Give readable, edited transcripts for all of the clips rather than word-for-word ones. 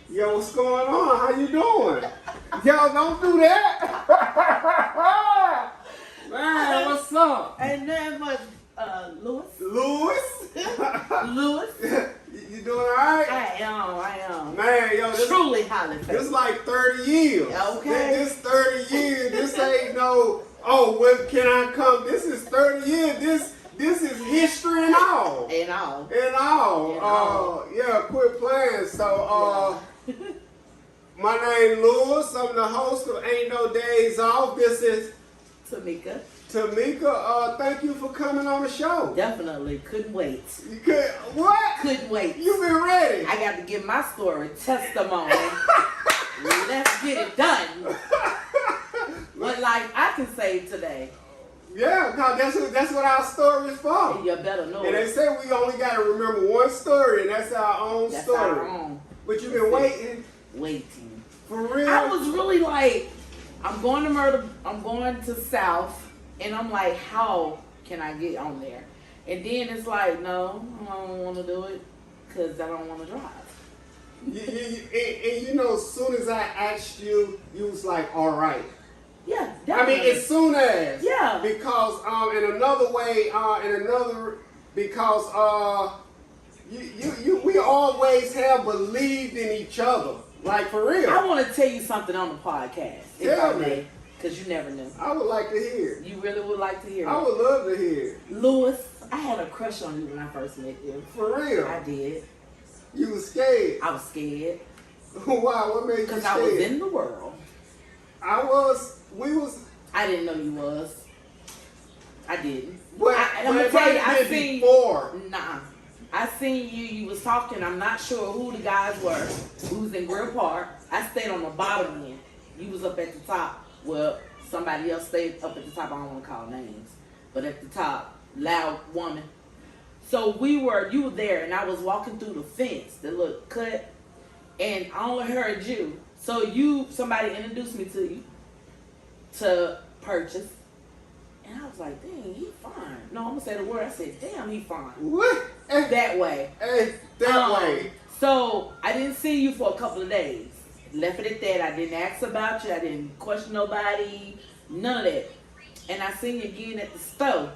Yo, what's going on? How you doing? Yo, don't do that. Man, what's up? Ain't that much, Lewis? Louis? Lewis? You doing all right? I am. Man, yo, this Truly highly favored. this like 30 years. Okay. This 30 years. This ain't no, oh, well, can I come? This is 30 years. This is history and all. And all. Yeah, quit playing. So, my name Louis. I'm the host of Ain't No Days Off. This is Temika. Temika. Thank you for coming on the show. Definitely. Couldn't wait. You could, what? Couldn't wait. You been ready. I got to give my story testimony. Let's get it done. What life I can save today. Yeah, because that's what our story is for. You better know And they it. say we only got to remember one story, and that's our own That's story. our own. But you've been waiting Waiting. for real. I was really like, I'm going to South, and I'm like, how can I get on there? And then it's like, no, I don't want to do it because I don't want to drive. And you know, as soon as I asked you, you was like, all right. Yeah, I definitely. mean, as soon as. Yeah. Because in another way, because we always have believed in each other, like for real. I want to tell you something on the podcast. Tell me. Because you never knew. I would like to hear. You really would like to hear I it. would love to hear. Lewis, I had a crush on you when I first met you. For real. I did. You was scared. I was scared. Why? What made you scared? Because I was in the world. We was. I didn't know you was. I didn't. But I'm gonna tell you, I seen. before. Nah, I seen you. You was talking. I'm not sure who the guys were. We was in Grill Park. I stayed on the bottom end. You was up at the top. Well, somebody else stayed up at the top. I don't want to call names, but at the top, loud woman. So you were there, and I was walking through the fence, the little cut, and I only heard you. So somebody introduced me to you to purchase. And I was like, dang, he fine. No, I'm going to say the word. I said, damn, he fine. What? That way. That way. So I didn't see you for a couple of days. Left it at that. I didn't ask about you. I didn't question nobody. None of that. And I seen you again at the store.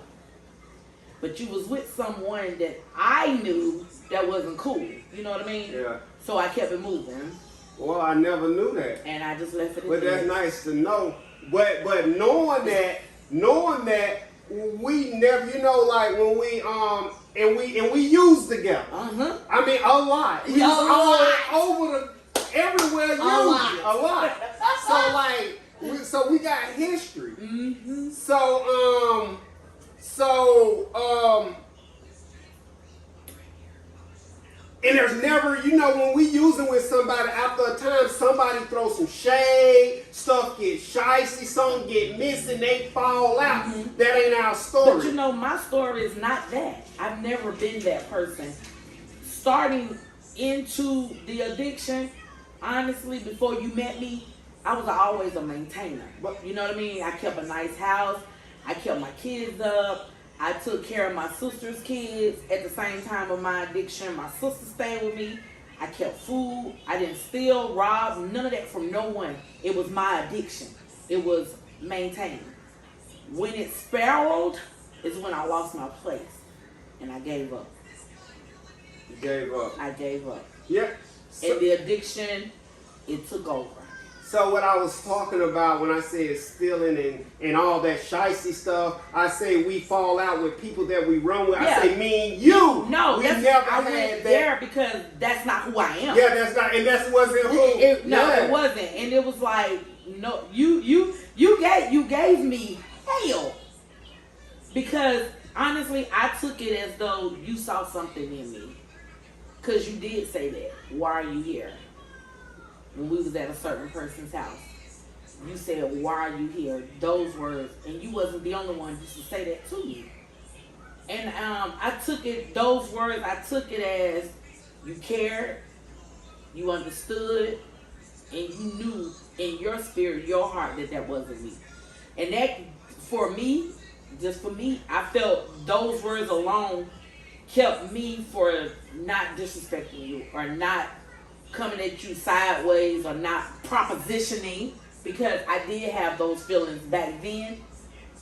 But you was with someone that I knew that wasn't cool. You know what I mean? Yeah. So I kept it moving. Well, I never knew that. And I just left it at But that. that's nice to know. But knowing that we never, you know, like when we and we use together. I mean a lot. We Yeah, over everywhere use it a lot. So we got history. Mm-hmm. And there's never, you know, when we using with somebody, after a time, somebody throws some shade, stuff gets shicey, something get missing, they fall out. Mm-hmm. That ain't our story. But you know, my story is not that. I've never been that person. Starting into the addiction, honestly, before you met me, I was always a maintainer. You know what I mean? I kept a nice house. I kept my kids up. I took care of my sister's kids at the same time of my addiction. My sister stayed with me. I kept food. I didn't steal, rob, none of that from no one. It was my addiction. It was maintained. When it spiraled is when I lost my place. And I gave up. You gave up. I gave up. Yeah. And the addiction, it took over. So what I was talking about when I said stealing and all that shicey stuff, I say we fall out with people that we run with. Yeah. I say me and you. No, we that's, never I had went that. there because that's not who I am. Yeah, that's not, and that wasn't who. It Yeah. wasn't, and it was like, no, you gave me hell because honestly, I took it as though you saw something in me, because you did say that. Why are you here? When we was at a certain person's house, you said, "Why are you here?" Those words, and you wasn't the only one used to say that to me. And I took it, those words, I took it as you cared, you understood, and you knew in your spirit, your heart, that wasn't me. And that, for me, just for me, I felt those words alone kept me for not disrespecting you or not coming at you sideways or not propositioning, because I did have those feelings back then.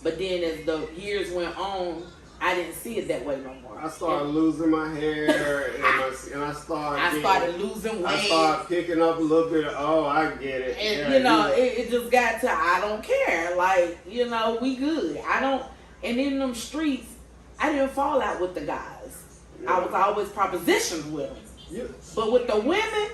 But then as the years went on, I didn't see it that way no more. I started losing my hair, and I started losing weight. I started picking up a little bit of, oh, I get it. And, yeah, it just got to, I don't care. Like, we good. I don't, and in them streets, I didn't fall out with the guys. Yeah. I was always propositioned with them. Yeah. But with the women,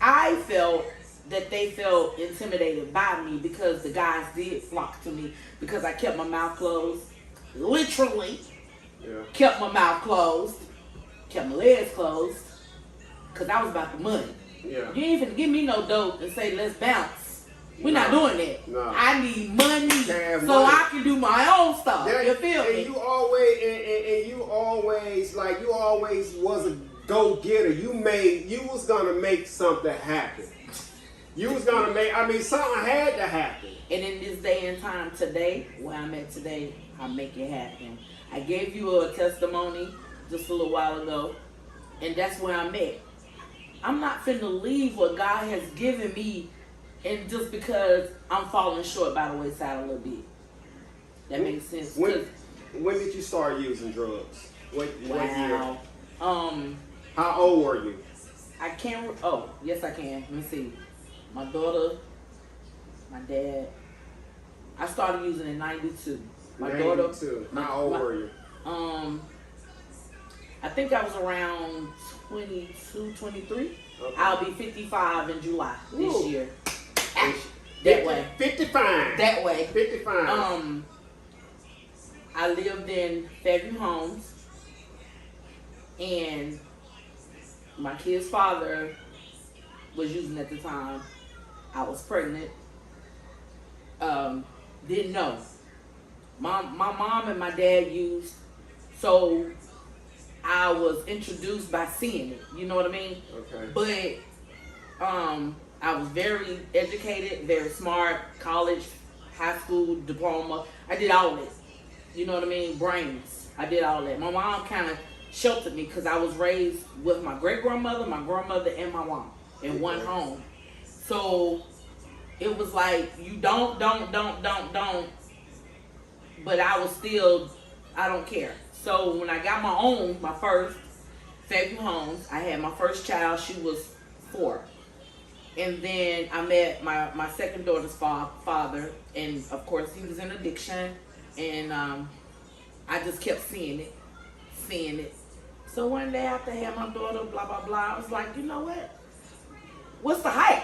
I felt that they felt intimidated by me because the guys did flock to me because I kept my mouth closed. Literally. Yeah. Kept my mouth closed. Kept my legs closed. Because I was about the money. Yeah. You ain't finna give me no dope and say, let's bounce. We're not doing that. No. I need money so I can do my own stuff. You feel me? You always was a go-getter. You was gonna make something happen. You was gonna something had to happen. And in this day and time today, where I'm at today, I make it happen. I gave you a testimony just a little while ago, and that's where I'm at. I'm not finna leave what God has given me, and just because I'm falling short by the wayside a little bit. That makes sense. When did you start using drugs? What year? How old were you? I can't. Oh, yes, I can. Let me see. My daughter, my dad. I started using in '92. My 92. daughter. How old were you? I think I was around 22, 23. Okay. I'll be 55 in July this Ooh. year. That way. 55. That way. 55. I lived in Fairview Homes, and my kid's father was using at the time. I was pregnant. Didn't know. My mom and my dad used, so I was introduced by seeing it. You know what I mean? Okay. But I was very educated, very smart, college, high school diploma. I did all that. You know what I mean? Brains. I did all that. My mom kind of sheltered me because I was raised with my great-grandmother, my grandmother, and my mom in one home. So it was like, you don't. But I was still, I don't care. So when I got my first, Fairview Homes, I had my first child. She was 4. And then I met my second daughter's father. And of course, he was in addiction. And I just kept seeing it. So one day after I had my daughter, blah, blah, blah, I was like, you know what? What's the hype?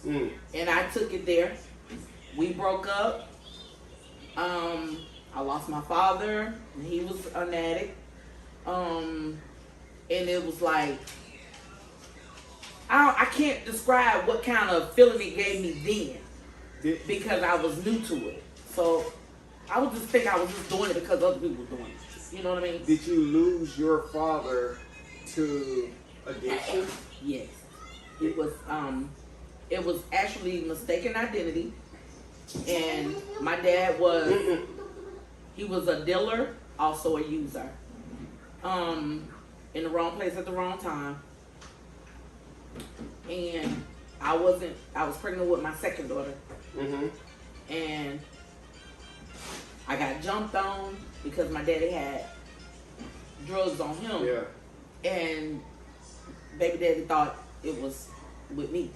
And I took it there. We broke up. I lost my father. He was an addict. And it was like, I can't describe what kind of feeling it gave me then, because I was new to it. So I would just think I was just doing it because other people were doing it. You know what I mean? Did you lose your father to addiction? Yes. It was actually mistaken identity. And my dad he was a dealer, also a user. In the wrong place at the wrong time. And I was pregnant with my second daughter. And I got jumped on because my daddy had drugs on him. Yeah. And baby daddy thought it was with me.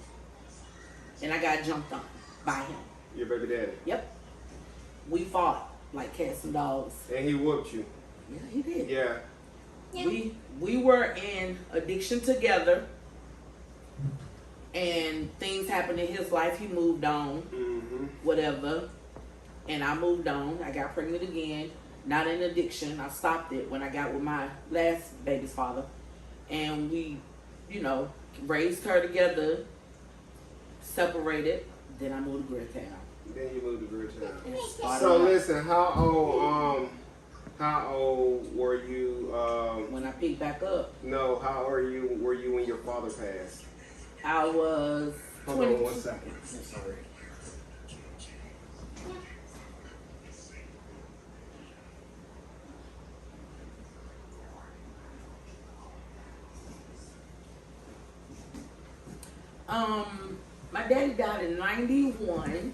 And I got jumped on by him. Your baby daddy? Yep. We fought like cats and dogs. And he whooped you? Yeah, he did. Yeah. We were in addiction together. And things happened in his life. He moved on. Whatever. And I moved on. I got pregnant again. Not in addiction. I stopped it when I got with my last baby's father. And we, raised her together. Separated. Then I moved to Greertown. Then you moved to Greertown. So listen, how old were you? When I picked back up. No, how were you when your father passed? I was. Hold on 1 second. I'm sorry. My daddy died in 91.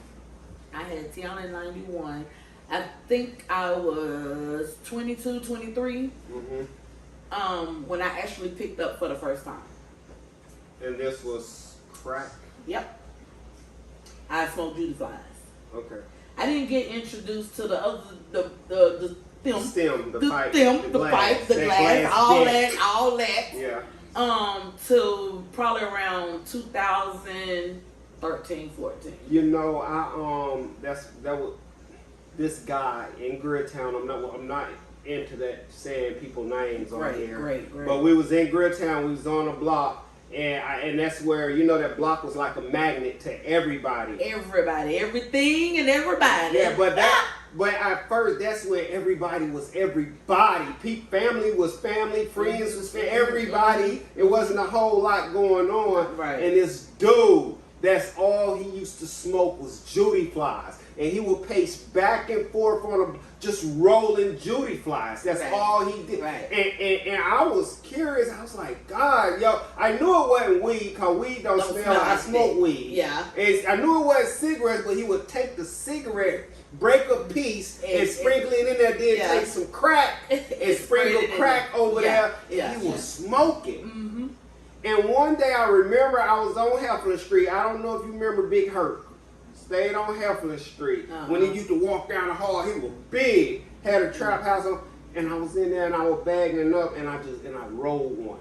I had Tiana in 91. I think I was 22, 23. When I actually picked up for the first time. And this was crack? Yep. I smoked Judy flies. Okay. I didn't get introduced to the other, the stem, the pipe, the pipe, the glass, all that. Yeah. Till probably around 2013, 14. You know, that was this guy in Gridtown. I'm not into that saying people names on here. Great. But we was in Gridtown. We was on a block. And that's where, you know, that block was like a magnet to everybody. Everything and everybody. Yeah, but at first, that's when everybody was everybody. Family was family, friends was everybody. It wasn't a whole lot going on. Right. And this dude, that's all he used to smoke was Judy flies. And he would pace back and forth on them, just rolling Judy flies. That's all he did. Right. And I was curious. I was like, God, yo, I knew it wasn't weed, because weed don't smell. I smoke weed. Yeah. And I knew it wasn't cigarettes, but he would take the cigarette, break a piece, and sprinkle it in there, then take some crack and sprinkle crack over there, and he was smoking. And one day I remember I was on Heflin Street. I don't know if you remember Big Hurt. Stayed on Heflin Street. When he used to walk down the hall, he was big, had a trap house on, and I was in there and I was bagging it up, and I rolled one.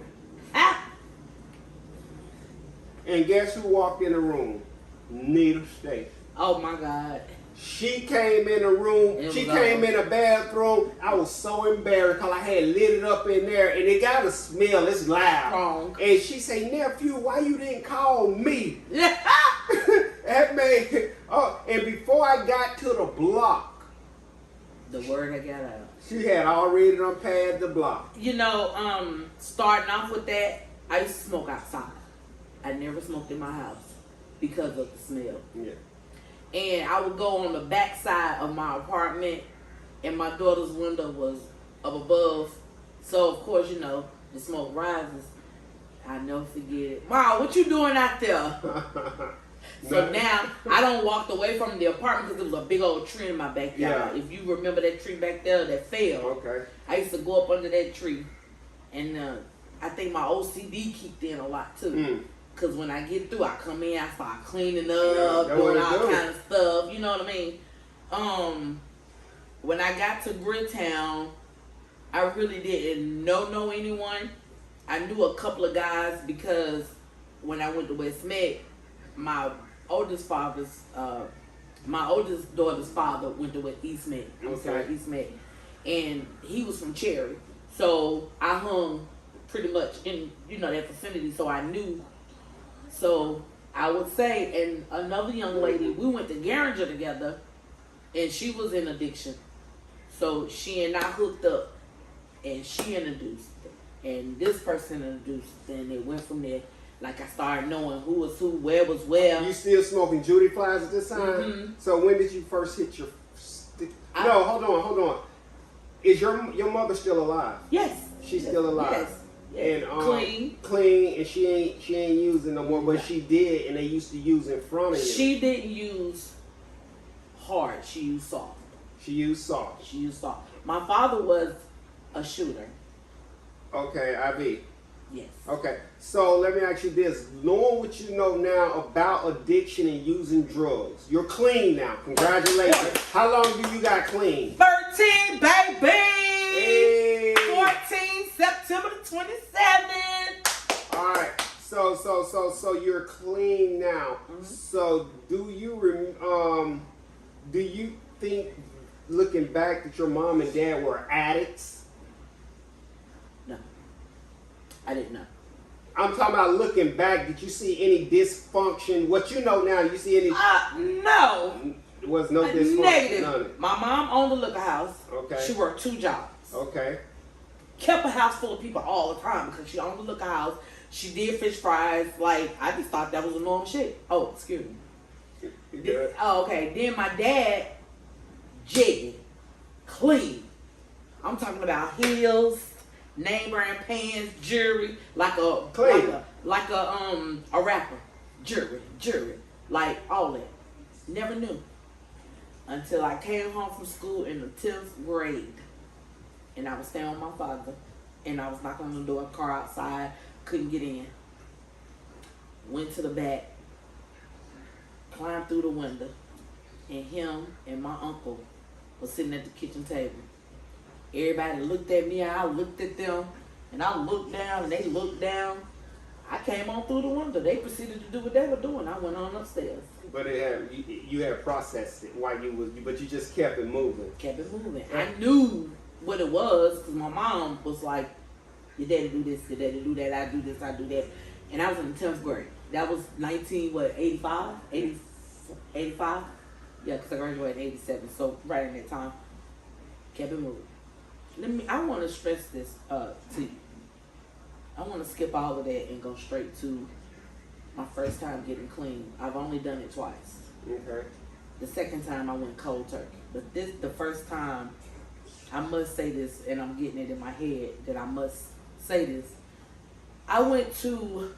And guess who walked in the room? Nita Stacy. Oh my God. She came in the room. She came in the bathroom. I was so embarrassed because I had lit it up in there, and it got a smell. It's loud. Wrong. And she said, "Nephew, why you didn't call me?" That made. Oh, and before I got to the block, the word had got out. She had already done passed the block. You know, starting off with that, I used to smoke outside. I never smoked in my house because of the smell. Yeah. And I would go on the back side of my apartment, and my daughter's window was up above. So, of course, you know, the smoke rises. I never forget it. Wow, what you doing out there? So now, I don't walk away from the apartment because there was a big old tree in my backyard. Yeah. If you remember that tree back there that fell. Okay. I used to go up under that tree. And I think my OCD kicked in a lot, too. Because when I get through, I come in, I start cleaning up, doing all kind of stuff. You know what I mean? When I got to Gridtown, I really didn't know anyone. I knew a couple of guys because when I went to West Met, my oldest daughter's father went to East Met. East Met. And he was from Cherry. So I hung pretty much in, you know, that vicinity, so I knew. So I would say, and another young lady, we went to Garinger together, and she was in addiction. So she and I hooked up, and she introduced it, and this person introduced it, and it went from there. Like I started knowing who was who, where was where. You still smoking Judy flies at this time? Mm-hmm. So when did you first hit your stick? No, hold on. Is your mother still alive? Yes. She's still alive. Yes. And clean, and she ain't using no more, but she did, and they used to use in front of you. She didn't use hard. She used soft. She used soft. My father was a shooter. Okay, IV. Yes. Okay, so let me ask you this: knowing what you know now about addiction and using drugs, you're clean now. Congratulations. How long do you got clean? 13, baby. Hey. 14, September the 27th. All right. So you're clean now. Mm-hmm. So do you think, looking back, that your mom and dad were addicts? No. I didn't know. I'm talking about looking back. Did you see any dysfunction? What you know now, you see any? No. There was no dysfunction. Negative. None. My mom owned a liquor house. Okay. She worked 2 jobs. Okay. Kept a house full of people all the time because she owned a liquor house. She did fish fries. Like, I just thought that was a normal shit. Oh, excuse me. Okay. Then my dad, jiggy, clean. I'm talking about heels, name brand pants, jewelry, like a rapper. jury, like all that. Never knew until I came home from school in the 10th grade, and I was staying with my father, and I was knocking on the door, car outside, couldn't get in. Went to the back, climbed through the window, and him and my uncle was sitting at the kitchen table. Everybody looked at me, I looked at them, and I looked down, and they looked down. I came on through the window. They proceeded to do what they were doing. I went on upstairs. But you had processed it while but you just kept it moving. Kept it moving. I knew what it was because my mom was like, your daddy do this, your daddy do that, I do this, I do that. And I was in the 10th grade. That was 85? 85? Yeah, because I graduated in 87, so right in that time. Kept it moving. I want to stress this to you. I want to skip all of that and go straight to my first time getting clean. I've only done it twice. Okay. The second time I went cold turkey. But the first time, I must say this, and I'm getting it in my head that I must say this. I went to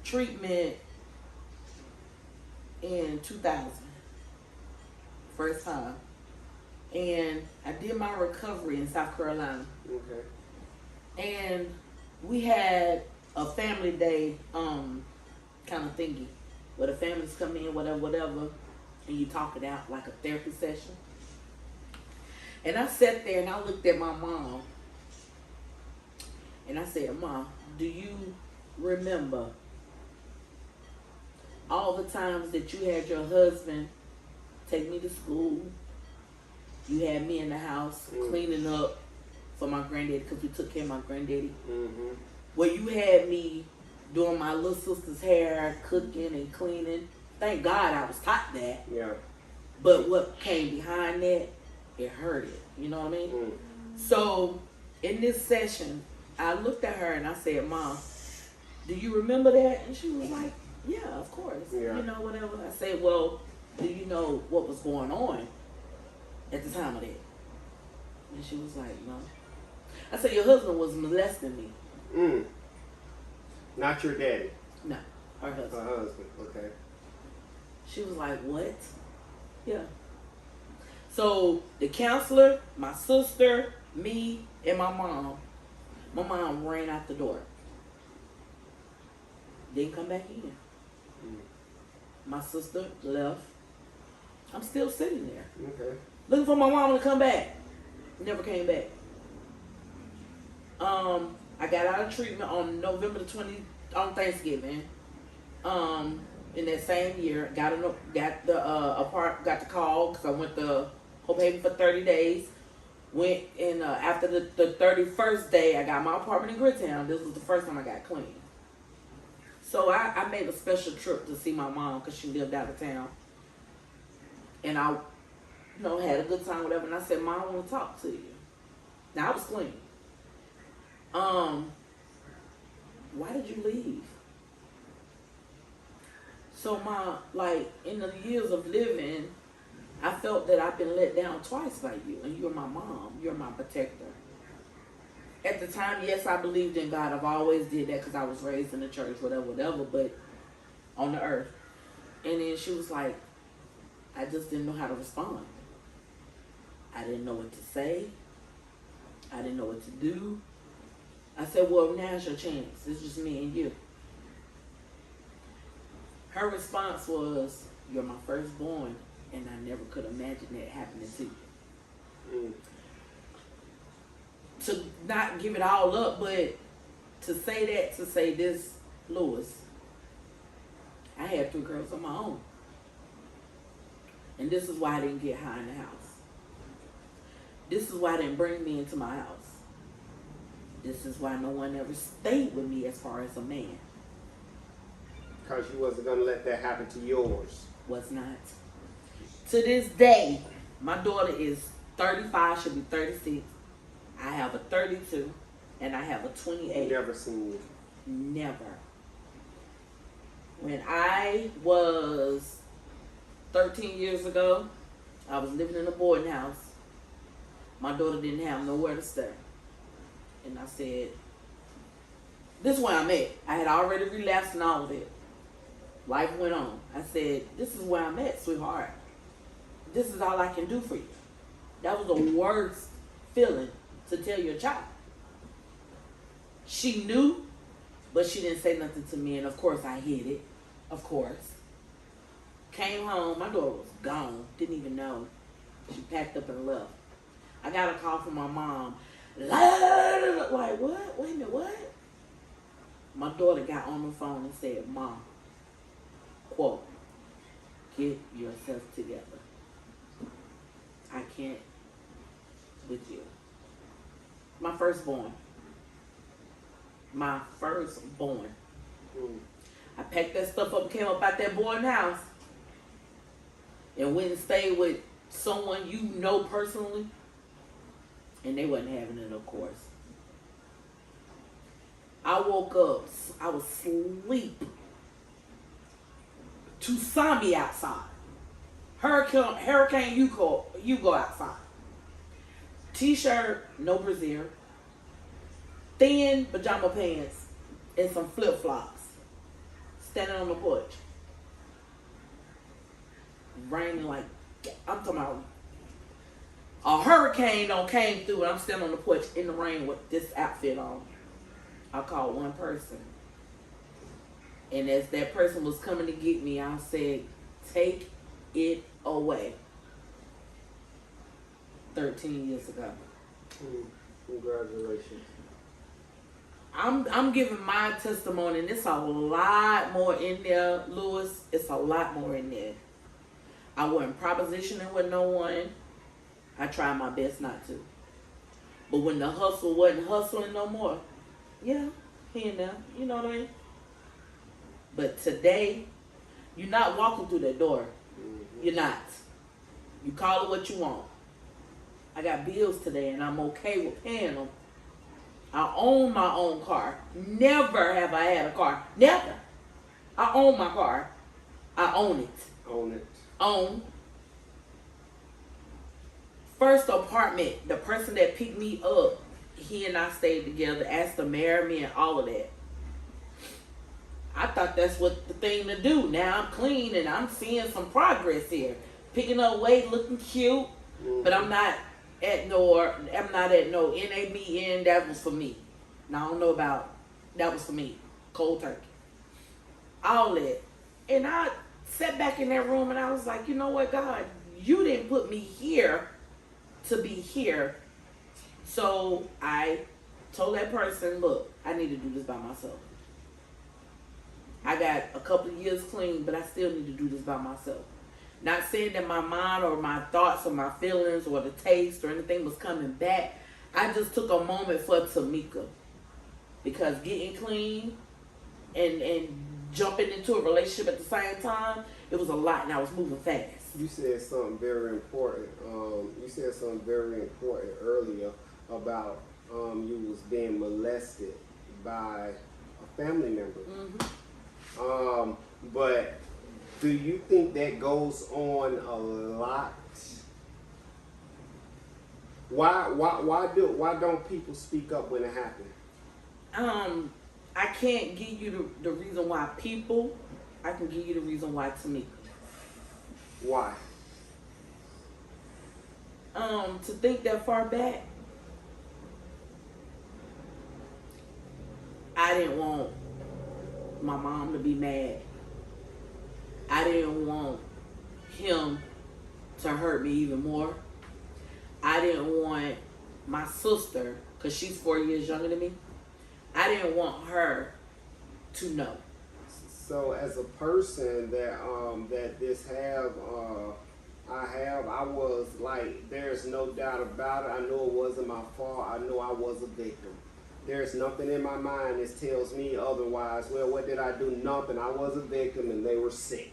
treatment in 2000. First time. And I did my recovery in South Carolina. Okay. And we had a family day kind of thingy where the families come in, whatever, and you talk it out like a therapy session. And I sat there and I looked at my mom and I said, Mom, do you remember all the times that you had your husband take me to school? You had me in the house cleaning up for my granddaddy because we took care of my granddaddy. Mm-hmm. Where you had me doing my little sister's hair, cooking and cleaning. Thank God I was taught that. Yeah. But what came behind that, it hurted. You know what I mean? Mm. So in this session, I looked at her and I said, Mom, do you remember that? And she was like, yeah, of course. Yeah. You know, whatever. I said, well, do you know what was going on at the time of that? And she was like, no. I said, your husband was molesting me. Mm. Not your daddy. No, her husband. Her husband, okay. She was like, what? Yeah. So the counselor, my sister, me, and my mom ran out the door. Didn't come back in. Mm. My sister left. I'm still sitting there. Okay. Looking for my mom to come back. Never came back. I got out of treatment on November the 20th on Thanksgiving. In that same year, got the call because I went to Hope Haven for 30 days. Went in after the 31st day, I got my apartment in Gridtown. This was the first time I got clean. So I made a special trip to see my mom because she lived out of town. And I, had a good time, whatever. And I said, Mom, I want to talk to you. Now I was clean. Why did you leave? So in the years of living, I felt that I've been let down twice by you, and you're my mom, you're my protector. At the time, yes, I believed in God. I've always did that because I was raised in the church, whatever, but on the earth. And then she was like, I just didn't know how to respond. I didn't know what to say. I didn't know what to do. I said, well, now's your chance. It's just me and you. Her response was, you're my firstborn, and I never could imagine that happening to you. Mm. To not give it all up, but to say this, Lewis, I had 3 girls of my own. And this is why I didn't get high in the house. This is why I didn't bring me into my house. This is why no one ever stayed with me as far as a man. Because you wasn't going to let that happen to yours. Was not. To this day, my daughter is 35, she'll be 36. I have a 32, and I have a 28. Never seen you. Never. When I was 13 years ago, I was living in a boarding house. My daughter didn't have nowhere to stay. And I said, this is where I'm at. I had already relapsed and all of it. Life went on. I said, this is where I'm at, sweetheart. This is all I can do for you. That was the worst feeling to tell your child. She knew, but she didn't say nothing to me. And of course I hid it. Of course. Came home. My daughter was gone. Didn't even know. She packed up and left. I got a call from my mom. Like, what? Wait a minute, what? My daughter got on the phone and said, Mom, quote, get yourself together. I can't with you. My firstborn. My firstborn. I packed that stuff up and came up out that boarding house and went and stayed with someone you know personally. And they wasn't having it, of course. I woke up. I was asleep. Tsunami outside. Hurricane, you go outside. T-shirt, no brassiere. Thin pajama pants and some flip-flops. Standing on the porch. Raining like, I'm talking about a hurricane came through and I'm standing on the porch in the rain with this outfit on. I called one person. And as that person was coming to get me, I said, take it away. 13 years ago. Congratulations. I'm giving my testimony, and it's a lot more in there, Lewis. It's a lot more in there. I wasn't propositioning with no one. I tried my best not to. But when the hustle wasn't hustling no more, yeah, here and there, you know what I mean? But today, you're not walking through that door. You're not. You call it what you want. I got bills today, and I'm okay with paying them. I own my own car. Never have I had a car. Never. I own my car. I own it. Own it. Own. First apartment, the person that picked me up, he and I stayed together, asked to marry me and all of that. I thought that's what the thing to do. Now I'm clean and I'm seeing some progress here. Picking up weight, looking cute, but I'm not at no NA meeting. That was for me. Now I don't know about, that was for me. Cold turkey. All that. And I sat back in that room and I was like, you know what, God, you didn't put me here to be here. So I told that person, look, I need to do this by myself. I got a couple of years clean, but I still need to do this by myself. Not saying that my mind or my thoughts or my feelings or the taste or anything was coming back. I just took a moment for Temika. Because getting clean and jumping into a relationship at the same time, it was a lot and I was moving fast. You said something very important. Earlier about you was being molested by a family member. Mm-hmm. But do you think that goes on a lot? Why don't people speak up when it happens? I can't give you the reason why people. I can give you the reason why Temika. Why? To think that far back, I didn't want my mom to be mad. I didn't want him to hurt me even more. I didn't want my sister, because she's 4 years younger than me, I didn't want her to know. So as a person that I was like, there's no doubt about it. I know it wasn't my fault. I know I was a victim. There's nothing in my mind that tells me otherwise. Well, what did I do? Nothing. I was a victim and they were sick.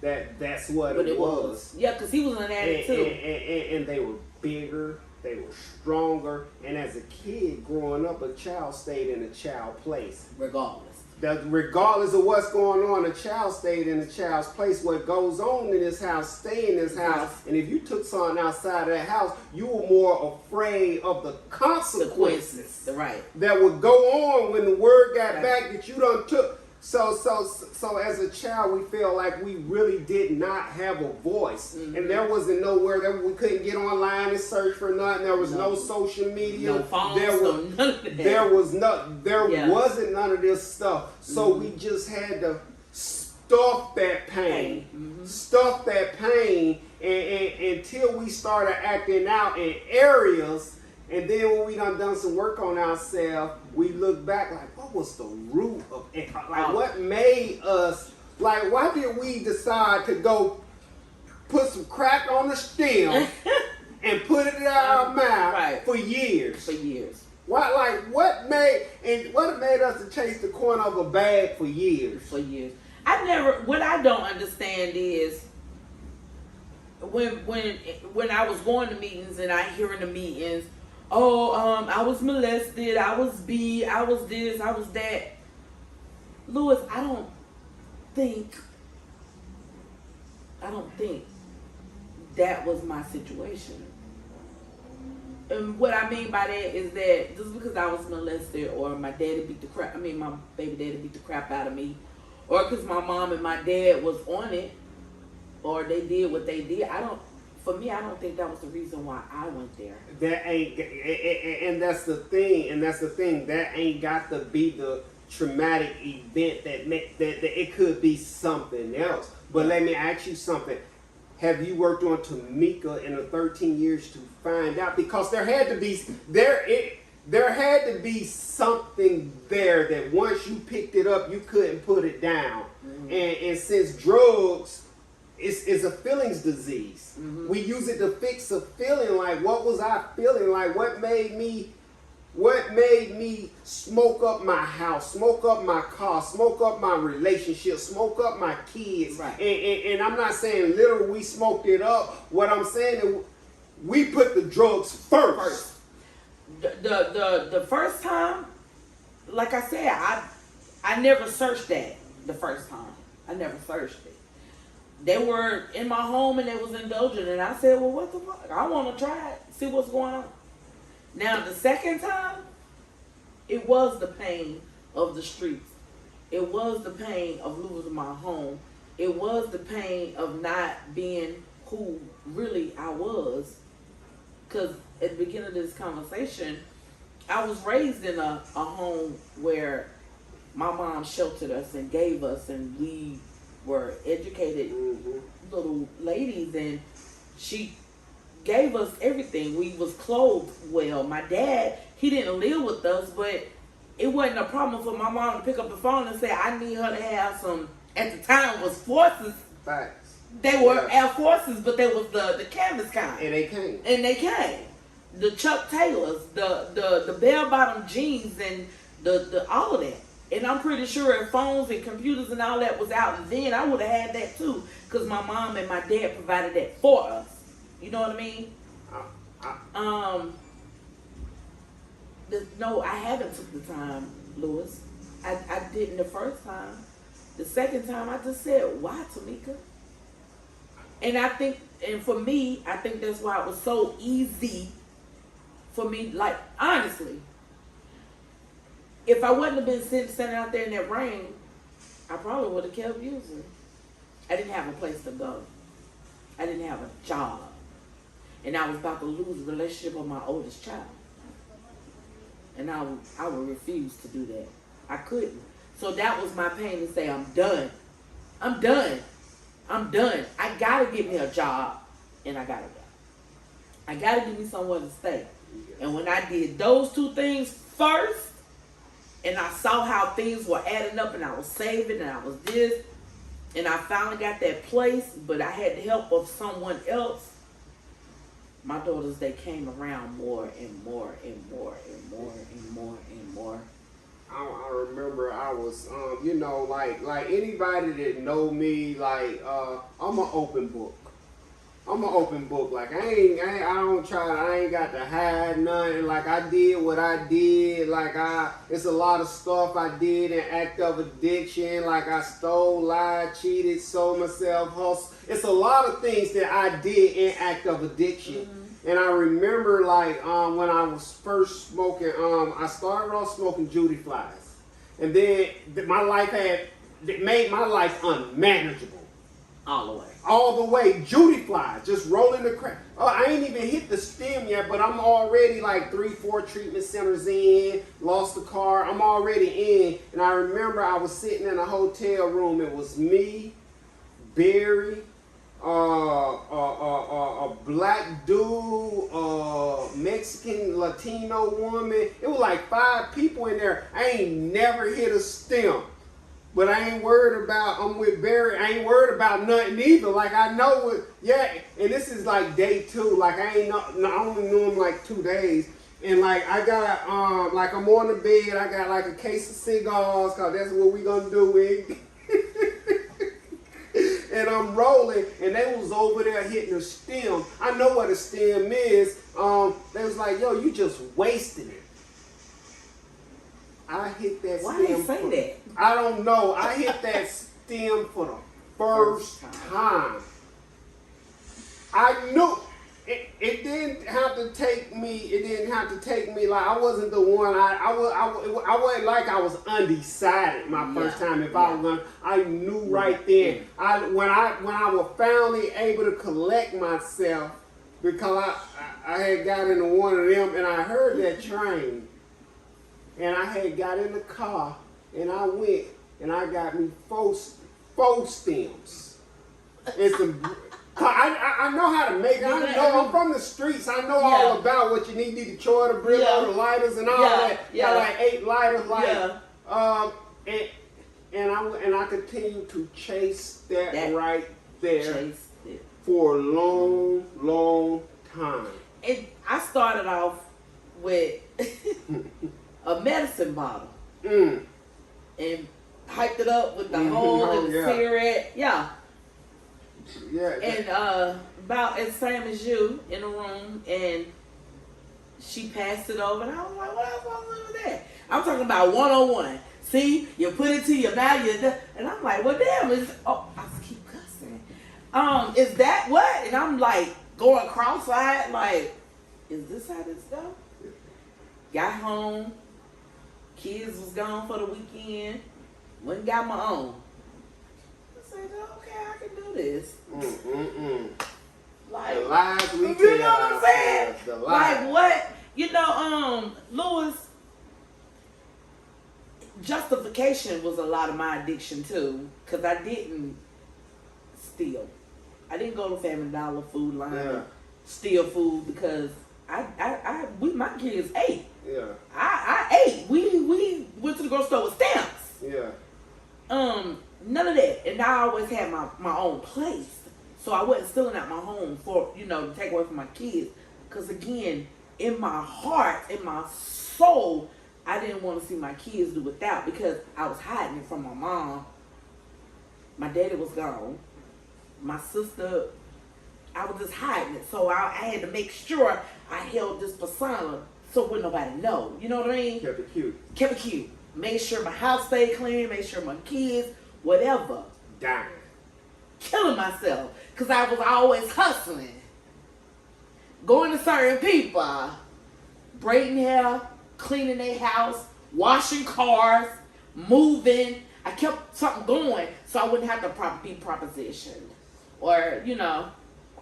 That's what it was. Yeah, because he was an addict too. And they were bigger. They were stronger. And as a kid growing up, a child stayed in a child place. Regardless of what's going on, a child stayed in a child's place. What goes on in this house, stay in this house. And if you took something outside of that house, you were more afraid of the consequences right. that would go on when the word got back that you done took So as a child, we felt like we really did not have a voice, and there wasn't nowhere that we couldn't get online and search for nothing. There was no social media. No phones. There wasn't none of this stuff. So we just had to stuff that pain, stuff that pain, and until we started acting out in areas. And then when we done some work on ourselves, we look back like, what was the root of it? Like, what made us, like, why did we decide to go put some crack on the stem and put it in our mouth for years? For years. Why, like, what made us to chase the corner of a bag for years? For years. What I don't understand is, when I was going to meetings and I hear in the meetings, I was molested, I was beat, I was this, I was that. Lewis, I don't think that was my situation. And what I mean by that is that just because I was molested or my baby daddy beat the crap out of me, or because my mom and my dad was on it, or they did what they did, I don't think that was the reason why I went there. That ain't, and that's the thing. That ain't got to be the traumatic event that it could be something else. But let me ask you something. Have you worked on Temika in the 13 years to find out? Because there had to be something there that once you picked it up, you couldn't put it down. And since drugs is a feelings disease, we use it to fix a feeling. Like, what was I feeling? Like, what made me smoke up my house, smoke up my car, smoke up my relationship, smoke up my kids? Right. And I'm not saying literally we smoked it up. What I'm saying is we put the drugs first. The first time, like I said, I never searched that the first time. I never searched it. They were in my home and they was indulging, and I said, well, what the fuck? I want to try it, see what's going on. Now, the second time, it was the pain of the streets. It was the pain of losing my home. It was the pain of not being who really I was. Because at the beginning of this conversation, I was raised in a home where my mom sheltered us and gave us, and we were educated little ladies, and she gave us everything. We was clothed well. My dad, he didn't live with us, but it wasn't a problem for my mom to pick up the phone and say, I need her to have some, at the time was forces. Facts. They were Air Forces, but they was the canvas kind. And they came. The Chuck Taylors, the bell-bottom jeans, and the all of that. And I'm pretty sure if phones and computers and all that was out then, I would have had that too, because my mom and my dad provided that for us. You know what I mean? No, I haven't took the time, Lewis. I didn't the first time. The second time, I just said, why, Temika? And I think, and for me, I think that's why it was so easy for me. Like, honestly, if I wouldn't have been standing out there in that rain, I probably would have kept using. I didn't have a place to go. I didn't have a job. And I was about to lose the relationship with my oldest child. And I would refuse to do that. I couldn't. So that was my pain to say, I'm done. I'm done. I'm done. I gotta get me a job, and I gotta go. I gotta give me somewhere to stay. And when I did those two things first, and I saw how things were adding up, and I was saving, and I was this, and I finally got that place, but I had the help of someone else. My daughters, they came around more and more and more and more and more and more. I remember I was, like anybody that know me, like, I'm an open book. I'm an open book. Like, I ain't got to hide nothing. Like, I did what I did. Like, it's a lot of stuff I did in act of addiction. Like, I stole, lied, cheated, sold myself, hustled. It's a lot of things that I did in act of addiction. Mm-hmm. And I remember, like, when I was first smoking, I started off smoking Judy Flies. And then my life made my life unmanageable. All the way. All the way. Judy flies, just rolling the crap. Oh, I ain't even hit the stem yet, but I'm already like 3-4 treatment centers in, lost the car. I'm already in. And I remember I was sitting in a hotel room. It was me, Barry, a black dude, Mexican Latino woman. It was like 5 people in there. I ain't never hit a stem. But I ain't worried about, I'm with Barry, I ain't worried about nothing either. Like I know what, yeah, and this is like day 2. Like I only knew him like 2 days. And like I got, like I'm on the bed, I got like a case of cigars, cause that's what we gonna do. And I'm rolling, and they was over there hitting a stem. I know what a stem is. They was like, yo, you just wasted it. I hit that stem. Why did you say that? I don't know. I hit that stem for the first time. I knew it didn't have to take me. It didn't have to take me like I wasn't the one. I wasn't like I was undecided my first time. If I was gonna, I knew right then. When I was finally able to collect myself because I had got into one of them and I heard that train. And I had got in the car, and I went, and I got me 4 stems. And some, I know how to make it. I know, I'm from the streets. I know all about what you need the choy, the brillo, the lighters, and all that. Got like 8 lighters, and I continued to chase that right there for a long, long time. And I started off with a medicine bottle and hyped it up with the hole and the cigarette. Yeah. And about as same as you in the room, and she passed it over, and I was like, what else am I doing with that? I'm talking about 101. See, you put it to your mouth, and I'm like, well, damn, I just keep cussing. Is that what? And I'm like going cross-eyed, like, is this how this go? Got home. Kids was gone for the weekend. Went and got my own. I said, okay, I can do this. Like, the lies we you know what I'm saying? The lies. Like what? You know, Lewis, justification was a lot of my addiction too. Cause I didn't steal. I didn't go to Family Dollar food line and steal food because my kids ate. Yeah. I ate. We went to the grocery store with stamps. Yeah. None of that. And I always had my own place. So I wasn't stealing out my home for, to take away from my kids. Because again, in my heart, in my soul, I didn't want to see my kids do without because I was hiding it from my mom. My daddy was gone. My sister, I was just hiding it. So I had to make sure I held this persona so wouldn't nobody know. You know what I mean? Kept it cute. Kept it cute. Made sure my house stayed clean. Made sure my kids, whatever. Dying. Killing myself. Because I was always hustling. Going to certain people. Braiding hair. Cleaning their house. Washing cars. Moving. I kept something going so I wouldn't have to be propositioned. Or,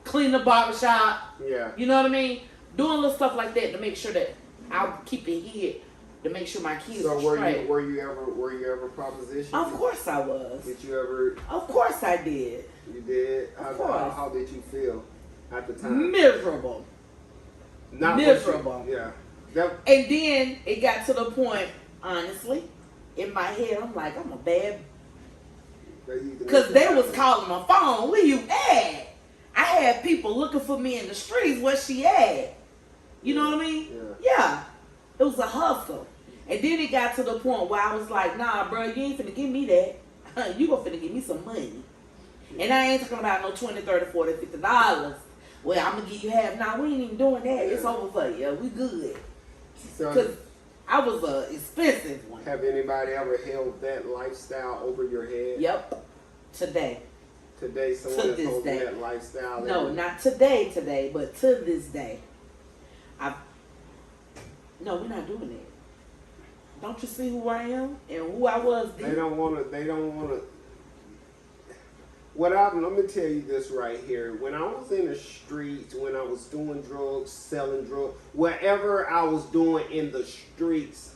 clean the barbershop. Yeah. You know what I mean? Doing little stuff like that to make sure that I'll keep it hid to make sure my kids are straight. Were you ever propositioned? Of course I was. Did you ever? Of course I did. You did? How did you feel at the time? Miserable. Not miserable. Yeah. And then it got to the point, honestly, in my head, I'm like, I'm a bad. Because they was calling my phone. Where you at? I had people looking for me in the streets. Where she at? You know what I mean? Yeah. It was a hustle. And then it got to the point where I was like, nah, bro, you ain't finna give me that. You gonna finna give me some money. And I ain't talking about no $20, $30, $40, $50. Well, I'm gonna give you half. Nah, we ain't even doing that. It's over for you. We good. Because I was an expensive one. Have anybody ever held that lifestyle over your head? Yep. Today. Today, someone is holding that lifestyle. No, not today, but to this day. No, we're not doing it. Don't you see who I am and who I was then? They don't want to. Let me tell you this right here. When I was in the streets, when I was doing drugs, selling drugs, whatever I was doing in the streets,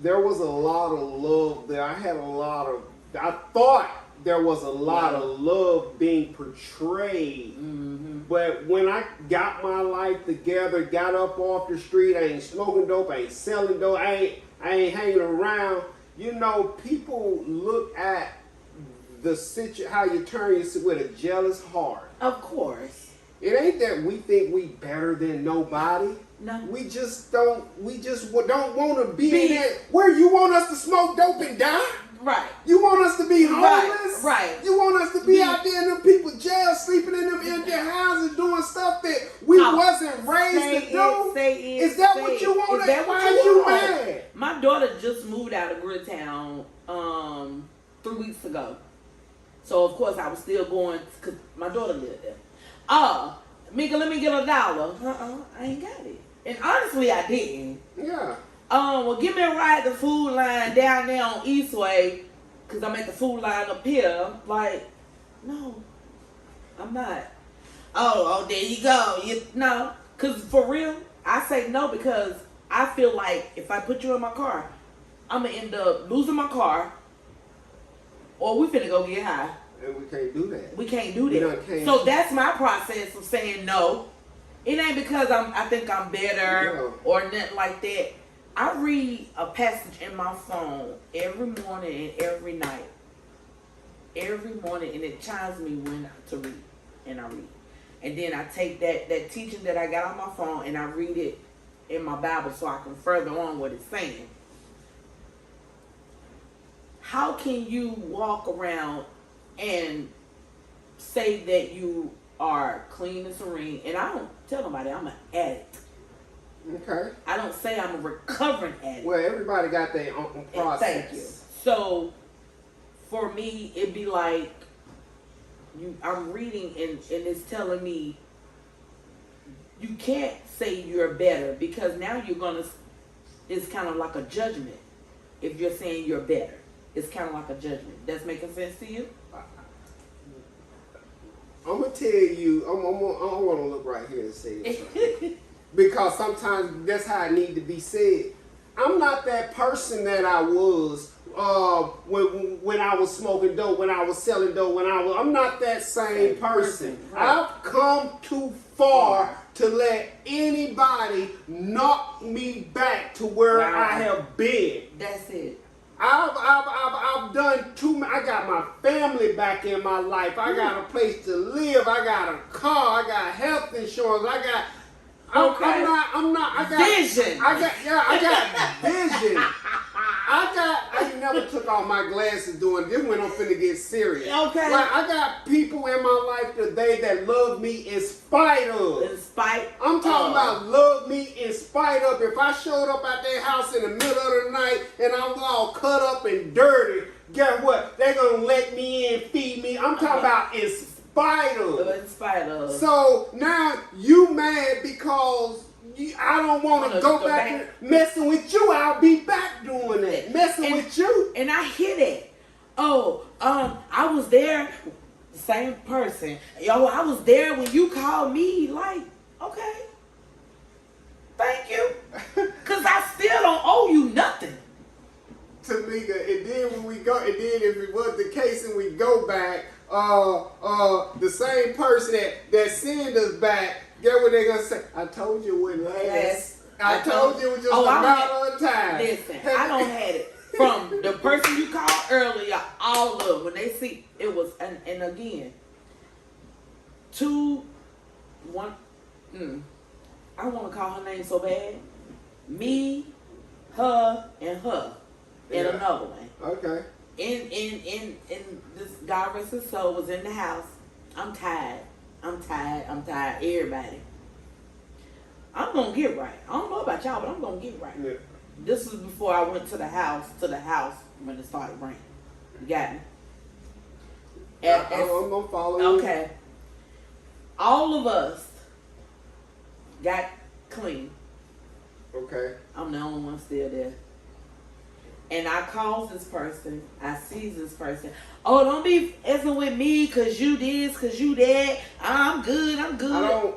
there was a lot of love there. I thought there was a lot of love being portrayed. Mm-hmm. But when I got my life together, got up off the street, I ain't smoking dope, I ain't selling dope, I ain't hanging around. You know, people look at how you turn yourself with a jealous heart. Of course. It ain't that we think we better than nobody. No. We just don't want to be in that where you want us to smoke dope and die. Right. You want us to be homeless. Right. You want us to be out there in them people's jail, sleeping in them empty houses, doing stuff that we wasn't raised to do. Is that what you want? Is that what Why you are you mad? My daughter just moved out of Gridtown 3 weeks ago. So of course I was still going because my daughter lived there. Mika, let me get $1. I ain't got it. And honestly, I didn't. Yeah. Well, give me a ride to Food Line down there on Eastway, because I'm at the Food Line up here. Like, no, I'm not. Oh, there you go. No, because for real, I say no because I feel like if I put you in my car, I'm going to end up losing my car, or we finna go get high. And we can't do that. We can't do that. So that's my process of saying no. It ain't because I think I'm better or nothing like that. I read a passage in my phone every morning and every night. Every morning, and it chimes me when to read, and I read. And then I take that teaching that I got on my phone and I read it in my Bible so I can further on what it's saying. How can you walk around and say that you are clean and serene? And I don't tell nobody I'm an addict. Okay. I don't say I'm a recovering addict. Well, everybody got their own process. Thank you. So, for me, it'd be like, I'm reading and it's telling me, you can't say you're better because now it's kind of like a judgment if you're saying you're better. It's kind of like a judgment. That's making sense to you? I'm going to tell you, I want to look right here and say this. Because sometimes that's how it need to be said. I'm not that person that I was when I was smoking dope, when I was selling dope, I'm not that same person. Right. I've come too far to let anybody knock me back to where I have been. That's it. I've done too much. I got my family back in my life. I got a place to live. I got a car. I got health insurance. I'm not. I got vision. I got vision. I never took off my glasses doing this when I'm finna get serious. Okay. Like, I got people in my life today that love me in spite of. I'm talking about love me in spite of. If I showed up at their house in the middle of the night and I'm all cut up and dirty, guess what? They're gonna let me in, feed me. I'm talking about in spite of. So now you mad because I don't want to go back messing with you. I'll be back doing that. Messing with you. And I hear that. I was there, the same person. I was there when you called me. Like, okay. Thank you. Because I still don't owe you nothing. Tamika, and then when we go, and then if it was the case and we go back, the same person that sent us back, get what they're gonna say? I told you it wouldn't last. I told you it was just a matter of time. Listen, I don't had it from the person you called earlier. All of them, when they see it was, and again, 2, 1. I want to call her name so bad. Me, her, and her, and another one. Okay. In this God rest his soul was in the house. I'm tired. Everybody. I'm gonna get right. I don't know about y'all, but I'm gonna get right. Yeah. This was before I went to the house when it started raining. You got me? I'm gonna follow you. Okay. All of us got clean. Okay. I'm the only one still there. And I calls this person. I sees this person. Oh, don't be effing with me because you this, because you that. I'm good. I'm good. I don't.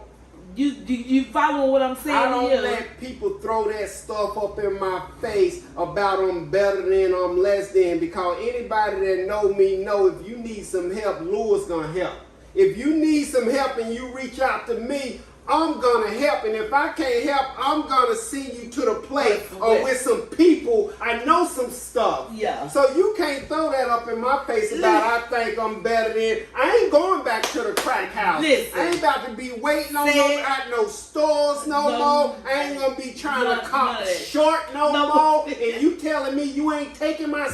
You following what I'm saying? I don't let people throw that stuff up in my face about I'm better than, I'm less than, because anybody that know me know if you need some help, Louis gonna help. If you need some help and you reach out to me, I'm gonna help, and if I can't help, I'm gonna send you to the place or with some people. I know some stuff. Yeah. So you can't throw that up in my face about I think I'm better than. I ain't going back to the crack house. Listen, I ain't about to be waiting on at no stores no more. I ain't gonna be trying to cop short no more. And you telling me you ain't taking my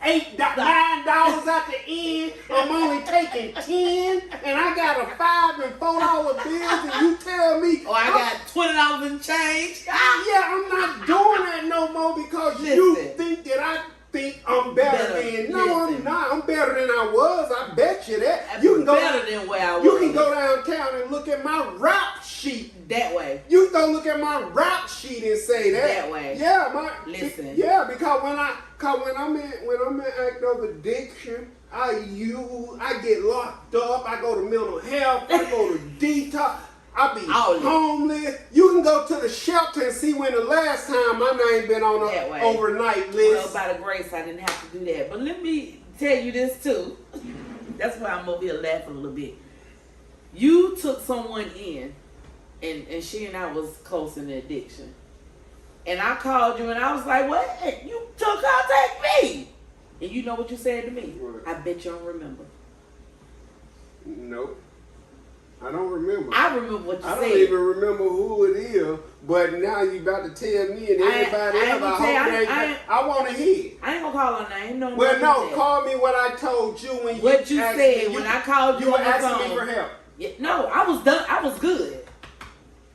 $9 at the end. I'm only taking 10, and I got a $5 and $4 bills, and you tell me, oh, I got $20 in change. Yeah, I'm not doing that no more because you think that I think I'm better than. No, I'm not. I'm better than I was. I bet you that. You can go better than where I was. You can go downtown and look at my rap sheet. That way. You can go look at my rap sheet and say that. That way. Yeah, listen. Yeah, because when I'm in act of addiction, I get locked up. I go to mental health. I go to detox. I be homeless. You can go to the shelter and see when the last time my name been on an overnight list. Well, by the grace, I didn't have to do that. But let me tell you this too. That's why I'm over here laughing a little bit. You took someone in, and she and I was close in the addiction. And I called you and I was like, what? You took contact me. And you know what you said to me? What? I bet you don't remember. Nope. I don't remember. I remember what you said. I don't even remember who it is, but now you about to tell me and everybody else. I want to hear. I ain't gonna call her name. No. Well, no, call me what I told you when what you said when I called you. You were on the asking phone. me for help. Yeah, no, I was done. I was good.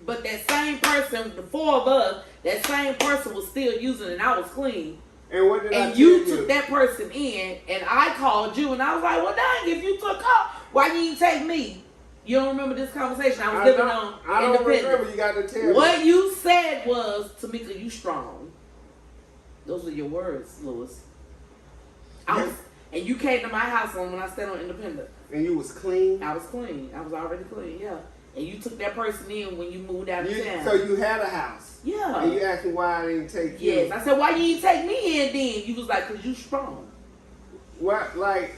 But that same person, the four of us, that same person was still using it, and I was clean. And what did I tell you took that person in, and I called you, and I was like, well, dang, if you took off, why you didn't take me? You don't remember this conversation? I was living on I don't remember. You got to tell me. What you said was, Temika, you strong. Those are your words, Louis. And you came to my house when I stayed on Independent. And you was clean? I was clean. I was already clean, yeah. And you took that person in when you moved out of town. So you had a house? Yeah. And you asked me why I didn't take you? Yes. I said, why you didn't take me in then? You was like, because you strong. What, like,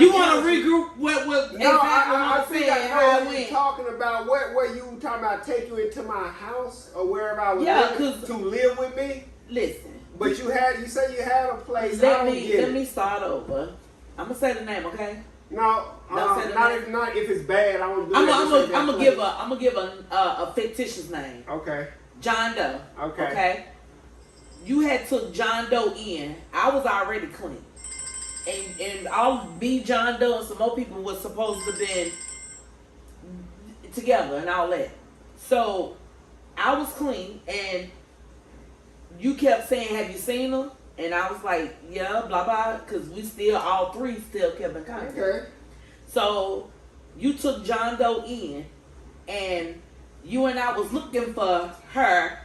you want to regroup with no, I think I know what you're talking about. What were you talking about? Take you into my house or wherever I was living to live with me? Listen. But you said you had a place. Let me start over. I'm gonna say the name, okay? No, not if it's bad. I won't do it. I'm gonna give a fictitious name. Okay. John Doe. Okay. You had took John Doe in. I was already clean. And all me, John Doe, and some more people was supposed to been together and all that. So I was clean, and you kept saying, "Have you seen her?" And I was like, "Yeah, blah blah," because we still all three still kept in contact. Okay. So you took John Doe in, and you and I was looking for her,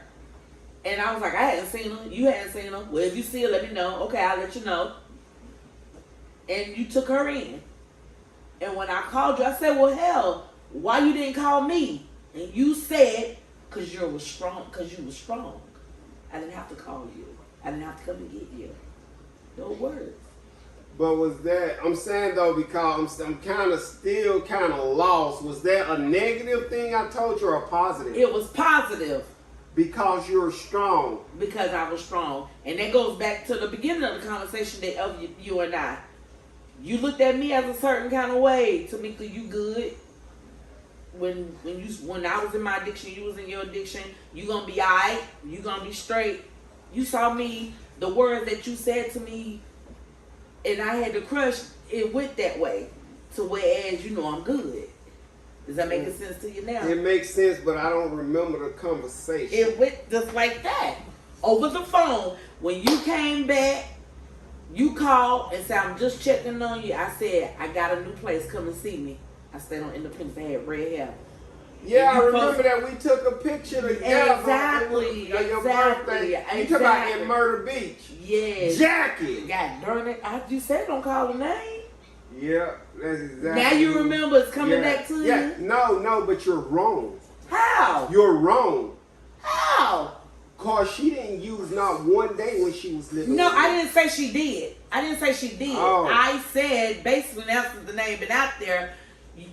and I was like, "I hadn't seen her. You hadn't seen her. Well, if you see her, let me know. Okay, I'll let you know." And you took her in. And when I called you, I said, well, hell, why you didn't call me? And you said, because you was strong. I didn't have to call you. I didn't have to come and get you. No words. But was that, I'm saying though, because I'm still kind of lost. Was that a negative thing I told you or a positive? It was positive. Because you're strong. Because I was strong. And that goes back to the beginning of the conversation of you and I. You looked at me as a certain kind of way. Temika, you good. When I was in my addiction, you was in your addiction. You gonna be alright. You gonna be straight. You saw me, the words that you said to me, and I had to crush. It went that way. To whereas, I'm good. Does that make sense to you now? It makes sense, but I don't remember the conversation. It went just like that. Over the phone. When you came back, you called and said, I'm just checking on you. I said, I got a new place. Come and see me. I stayed on Independence. I had red hair. Yeah, I remember that we took a picture together. Exactly. Your birthday. You talking about in Myrtle Beach? Yes. Jackie. God darn it! You said don't call her name. Yeah, that's exactly. Now you remember it's coming back to you. Yeah, no, but you're wrong. How? You're wrong. How? Cause she didn't use not one day when she was living. No, with I didn't say she did. Oh. I said basically now since the name been out there,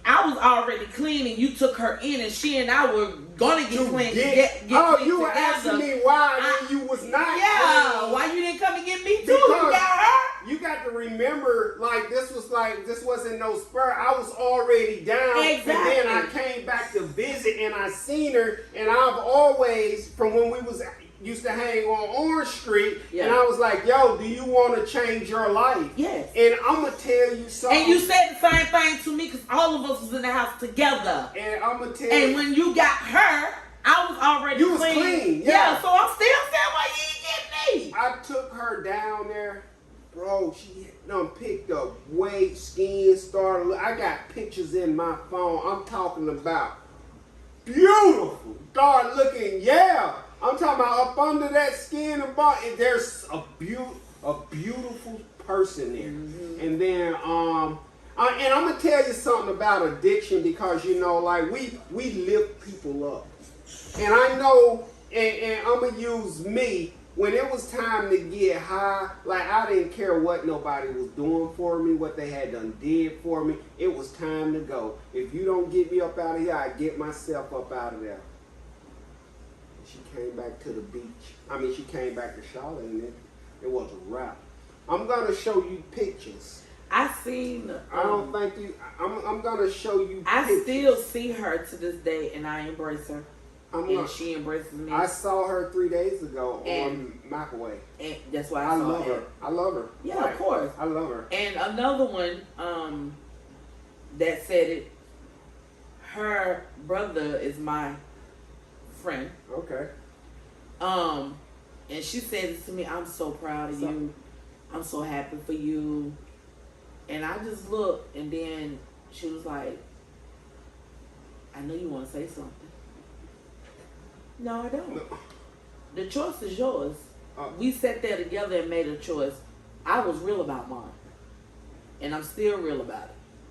I was already clean and you took her in and she and I were gonna get clean. Get clean you were together. asking me why when you was not. Yeah, clean. why you didn't come and get me too? Because You got her. You got to remember, this wasn't no spur. I was already down, Exactly. And then I came back to visit, and I seen her, and I've always, from when we used to hang on Orange Street, and I was like, yo, do you want to change your life? Yes. And I'm going to tell you something. And you said the same thing to me because all of us was in the house together. And I'm going to tell you. And you. when you got her, I was already clean. You was clean, yeah. So I'm still saying why you ain't get me. I took her down there. Bro, she done picked up weight, skin, started. I got pictures in my phone. I'm talking about beautiful. Start looking, yeah. I'm talking about up under that skin and body. There's a beautiful person there. Mm-hmm. And then, and I'm gonna tell you something about addiction because like we lift people up. And I know, and I'm gonna use me. When it was time to get high, like I didn't care what nobody was doing for me, what they had done did for me. It was time to go. If you don't get me up out of here, I get myself up out of there. She came back to the beach. She came back to Charlotte, and it was a wrap. I'm gonna show you pictures. I seen. I don't think you. I'm gonna show you. I pictures. still see her to this day, and I embrace her. And she embraces me. I saw her 3 days ago on McAway. And that's why I love her. I love her. Yeah, right. Of course. I love her. And another one that said it, her brother is my friend. Okay. And she said it to me, I'm so proud of you. I'm so happy for you. And I just looked, and then she was like, I know you want to say something. No, I don't. No. The choice is yours. We sat there together and made a choice. I was real about mine. And I'm still real about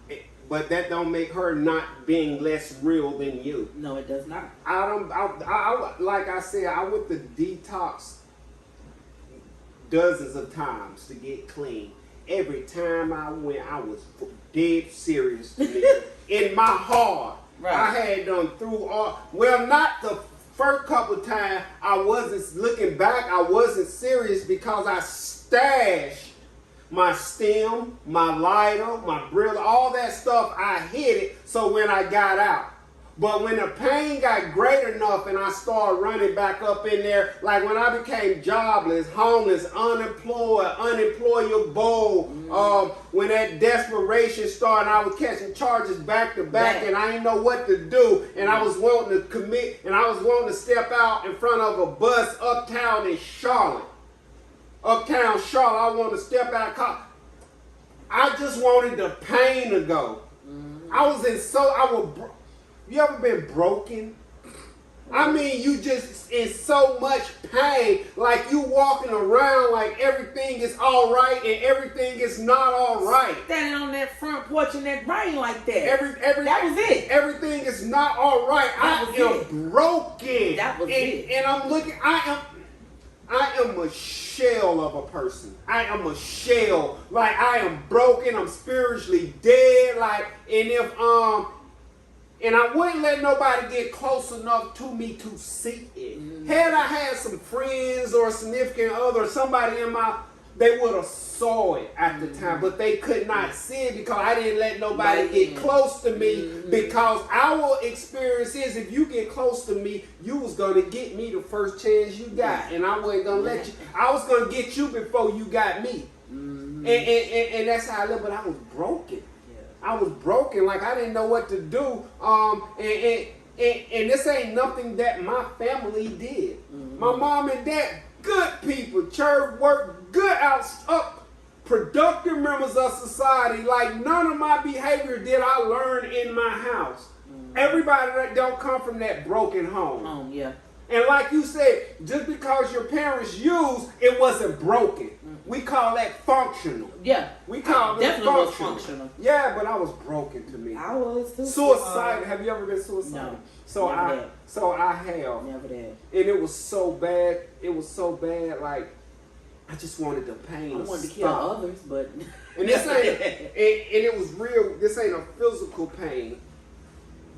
it. But that don't make her not being less real than you. No, it does not. I like I said, I went to detox dozens of times to get clean. Every time I went, I was dead serious to me. In my heart. Right. I had done through all, not the first couple of times. I wasn't looking back. I wasn't serious because I stashed my stem, my lighter, my brill, all that stuff. I hid it so when I got out. But when the pain got great enough and I started running back up in there, like when I became jobless, homeless, unemployed, unemployable, when that desperation started, I was catching charges back to back and I didn't know what to do. And I was wanting to commit, and I was wanting to step out in front of a bus uptown in Charlotte. Uptown Charlotte, I wanted to step out. I just wanted the pain to go. You ever been broken? I mean, you just in so much pain, like you walking around like everything is all right and everything is not all right. Standing on that front porch in that rain like that. That was it. Everything is not all right. I am broken. That was it. And I'm looking. I am a shell of a person. I am a shell. Like I am broken. I'm spiritually dead. And I wouldn't let nobody get close enough to me to see it. Mm-hmm. Had I had some friends or a significant other or somebody they would have saw it at the time, but they could not see it because I didn't let nobody get close to me because our experience is if you get close to me, you was going to get me the first chance you got. And I wasn't going to let you. I was going to get you before you got me. Mm-hmm. And that's how I lived, but I was broken. I was broken, like I didn't know what to do. And this ain't nothing that my family did. Mm-hmm. My mom and dad, good people, church work, good up, productive members of society. Like none of my behavior did I learn in my house. Mm-hmm. Everybody that don't come from that broken home. Yeah. And like you said, just because your parents used, it wasn't broken. We call that functional. Yeah. We call it definitely functional. Was functional. Yeah, but I was broken to me. I was too. Suicide. Have you ever been suicidal? No. So I have. Never that. And it was so bad. It was so bad. Like I just wanted the pain. I wanted to kill others, but and this ain't. and it was real. This ain't a physical pain.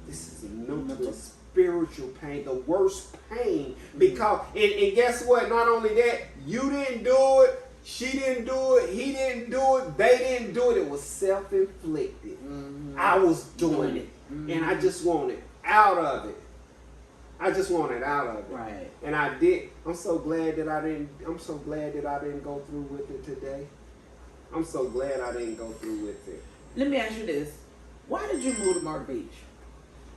This is a mental, spiritual pain. The worst pain because and guess what? Not only that, you didn't do it. She didn't do it. He didn't do it. They didn't do it. It was self-inflicted. I was doing it, and I just wanted out of it. I just wanted out of it. Right. And I did. I'm so glad that I didn't. I'm so glad that I didn't go through with it today. I'm so glad I didn't go through with it. Let me ask you this: why did you move to Myrtle Beach?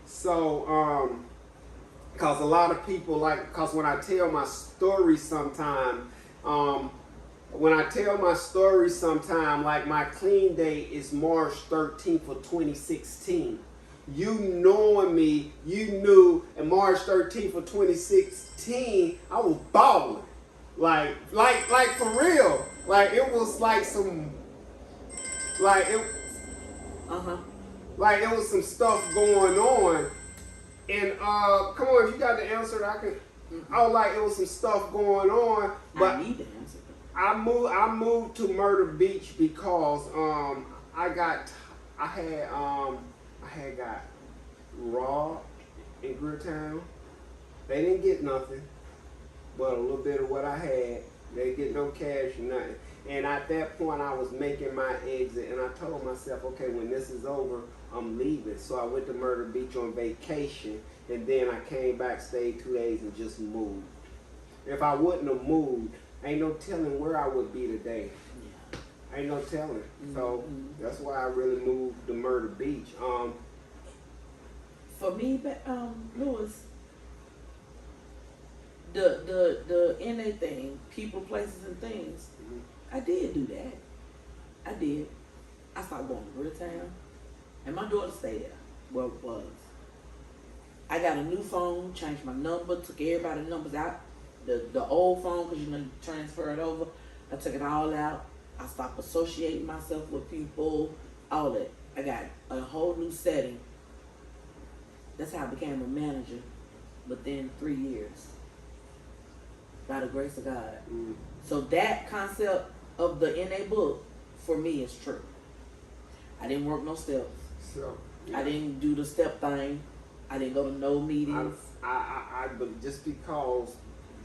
So, cause a lot of people cause when I tell my story sometime, like my clean date is March 13th of 2016. You knowing me, you knew in March 13th of 2016, I was balling. Like for real. Like it was like some, like it, like it was some stuff going on. And come on, if you got the answer, I can. Oh, like it was some stuff going on, but I need the answer. I moved to Myrtle Beach because I had got robbed in Greertown. They didn't get nothing, but a little bit of what I had. They didn't get no cash or nothing. And at that point, I was making my exit, and I told myself, okay, when this is over, I'm leaving. So I went to Myrtle Beach on vacation, and then I came back, stayed 2 days, and just moved. If I wouldn't have moved, ain't no telling where I would be today. Ain't no telling. So that's why I really moved to Myrtle Beach. For me, Lewis, the NA thing, people, places, and things, I did do that. I did. I started going to Greertown, and my daughter stayed there, where it was. I got a new phone, changed my number, took everybody's numbers out. The old phone, because you transfer it over. I took it all out. I stopped associating myself with people, all that. I got a whole new setting. That's how I became a manager within 3 years. By the grace of God. So that concept of the NA book, for me, is true. I didn't work no steps. So, I didn't do the step thing. I didn't go to no meetings. But just because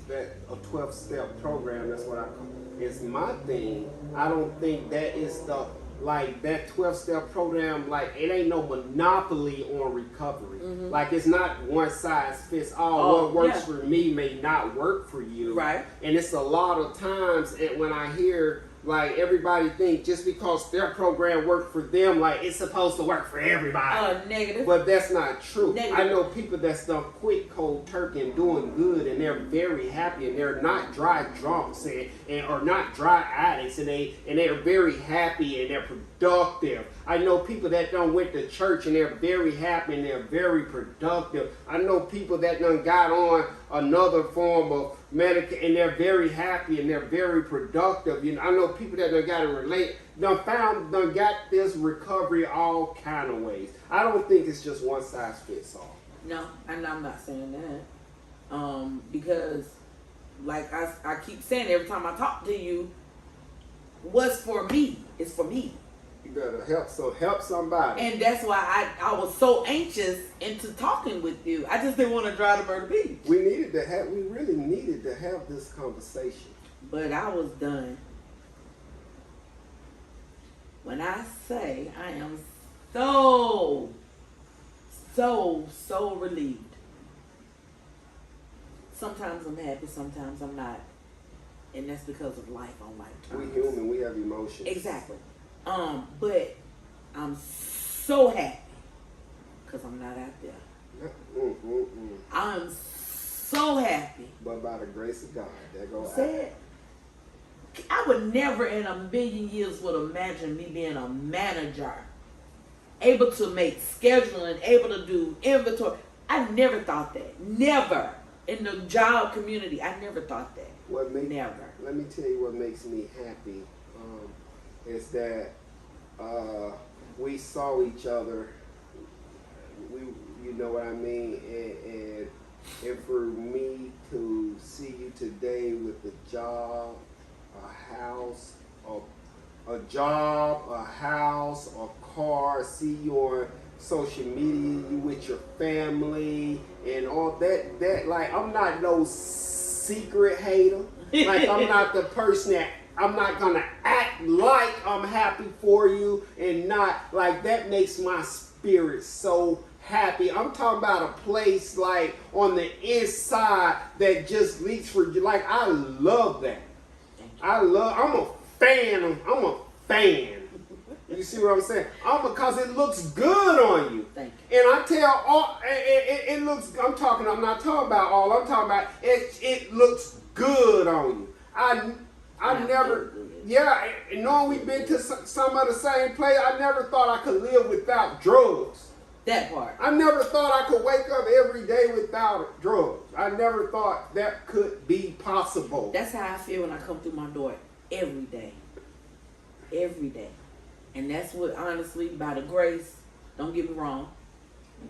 that a 12-step program, that's what I call it. It's my thing. I don't think that is the, like that 12-step program, like it ain't no monopoly on recovery. Like it's not one size fits all. What works for me may not work for you. Right. And it's a lot of times when I hear like everybody think just because their program worked for them, like it's supposed to work for everybody. Negative. But that's not true. Negative. I know people that's done quit cold turkey and doing good, and they're very happy, and they're not dry drunks and or not dry addicts, and they're very happy and they're productive. I know people that done went to church and they're very happy and they're very productive. I know people that done got on another form of medication and they're very happy and they're very productive. You know, I know people that done got done got this recovery all kind of ways. I don't think it's just one size fits all. No, and I'm not saying that. Because like I keep saying every time I talk to you, what's for me is for me. You better help somebody. And that's why I was so anxious into talking with you. I just didn't want to drive to Myrtle Beach. We really needed to have this conversation. But I was done. When I say I am so relieved. Sometimes I'm happy, sometimes I'm not. And that's because of life on life terms. We human, we have emotions. Exactly. But I'm so happy because I'm not out there. I'm so happy. But by the grace of God, there goes I would never in a million years would imagine me being a manager able to make scheduling, able to do inventory. I never thought that. Never. In the job community, I never thought that. Never. Let me tell you what makes me happy. Is that we saw each other. You know what I mean, and for me to see you today with a job, a house, a house, a car, see you on social media, you with your family, and all that like, I'm not no secret hater. Like, I'm not the person that, I'm not gonna act like I'm happy for you and not, like, that makes my spirit so happy. I'm talking about a place like on the inside that just leaks for you. Like, I love that. I'm a fan. You see what I'm saying? Because it looks good on you. Thank you. And I tell all, it looks, I'm not talking about all, I'm talking about it looks good on you. I never, knowing we've been to some of the same place, I never thought I could live without drugs. That part. I never thought I could wake up every day without drugs. I never thought that could be possible. That's how I feel when I come through my door every day. Every day. And that's what, honestly, by the grace, don't get me wrong,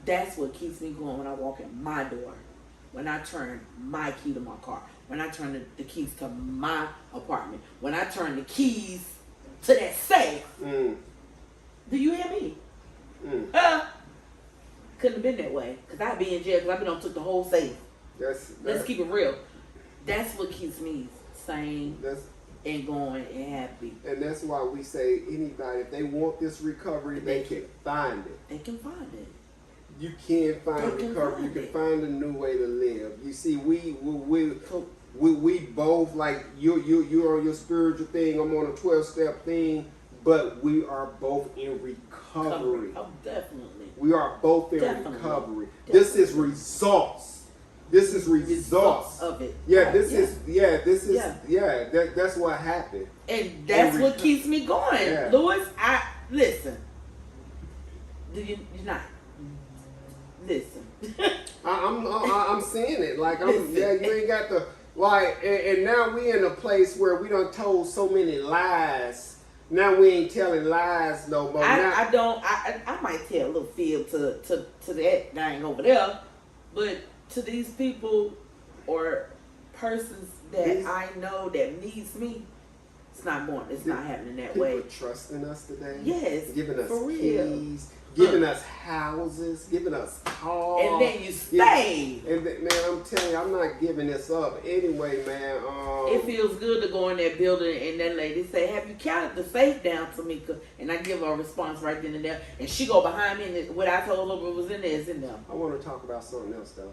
that's what keeps me going when I walk in my door. When I turn my key to my car. When I turn the keys to my apartment. When I turn the keys to that safe. Do you hear me? Couldn't have been that way. Because I'd be in jail because I've been on took the whole safe. Let's keep it real. That's what keeps me sane and going and happy. And that's why we say anybody, if they want this recovery, they can find it. They can find it. You can find recovery. You can find a new way to live. You see, we both, like, you're on your spiritual thing, I'm on a 12-step thing, but we are both in recovery. Oh, definitely. We are both in recovery. Definitely. This is results. This is results of it. That's what happened. And that's what keeps me going. Yeah. Louis, listen. You're not. Listen. I'm seeing it. Like, you ain't got the, like, and now we in a place where we done told so many lies. Now we ain't telling lies no more. I might tell a little fib to that thing over there, but to these people or persons that I know that needs me, it's not happening that way. People trusting us today. Yes. Giving us for keys. Giving us houses, giving us cars. And then you stay. Man, I'm telling you, I'm not giving this up. Anyway, man. It feels good to go in that building and that lady say, have you counted the safe down, Temika? And I give her a response right then and there. And she go behind me and what I told her was in there is in there. I want to talk about something else, though.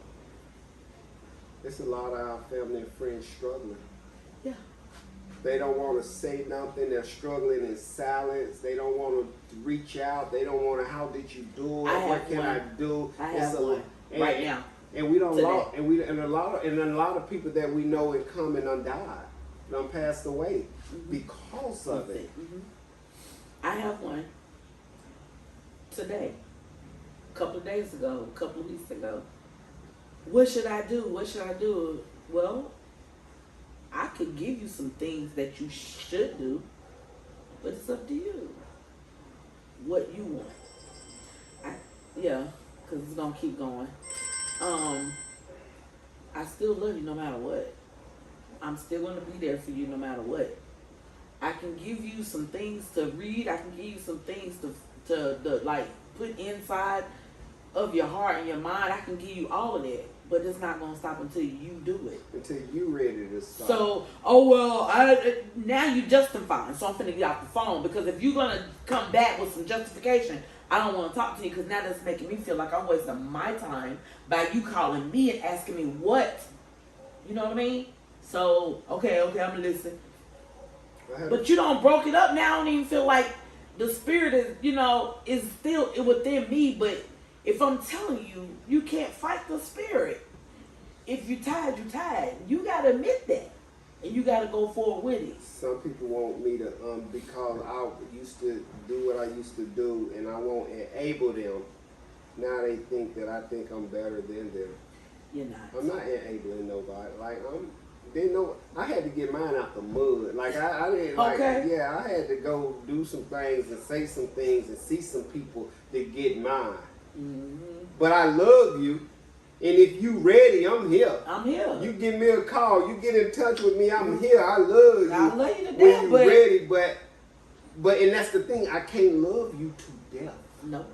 It's a lot of our family and friends struggling. Yeah. They don't want to say nothing. They're struggling in silence. They don't want to reach out. They don't want to, how did you do it? What can I do? I have one right now. And we don't lot, and a lot of people that we know in common done died, done passed away because of it. I have one today, a couple of days ago, a couple of weeks ago. What should I do? What should I do? Well, I could give you some things that you should do, but it's up to you. What you want. Because it's going to keep going. I still love you no matter what. I'm still going to be there for you no matter what. I can give you some things to read. I can give you some things to like put inside of your heart and your mind. I can give you all of that. But it's not going to stop until you do it. Until you ready to stop. So, now you justifying. So I'm finna get off the phone. Because if you're going to come back with some justification, I don't want to talk to you. Because now that's making me feel like I'm wasting my time by you calling me and asking me what. You know what I mean? So, okay, I'm going to listen. But you don't broke it up now. I don't even feel like the spirit is still within me. But if I'm telling you, you can't fight the spirit. If you're tired, you're tired. You got to admit that. and you got to go forward with it. Some people want me to, because I used to do what I used to do, and I won't enable them. Now they think that I think I'm better than them. You're not. I'm not enabling nobody. Like I had to get mine out the mud. Like I didn't. Like, okay. Yeah, I had to go do some things and say some things and see some people to get mine. Mm-hmm. But I love you. And if you ready, I'm here. I'm here. You give me a call. You get in touch with me. I'm here. I love you. I love you to death. When you ready, but and that's the thing. I can't love you to death. No.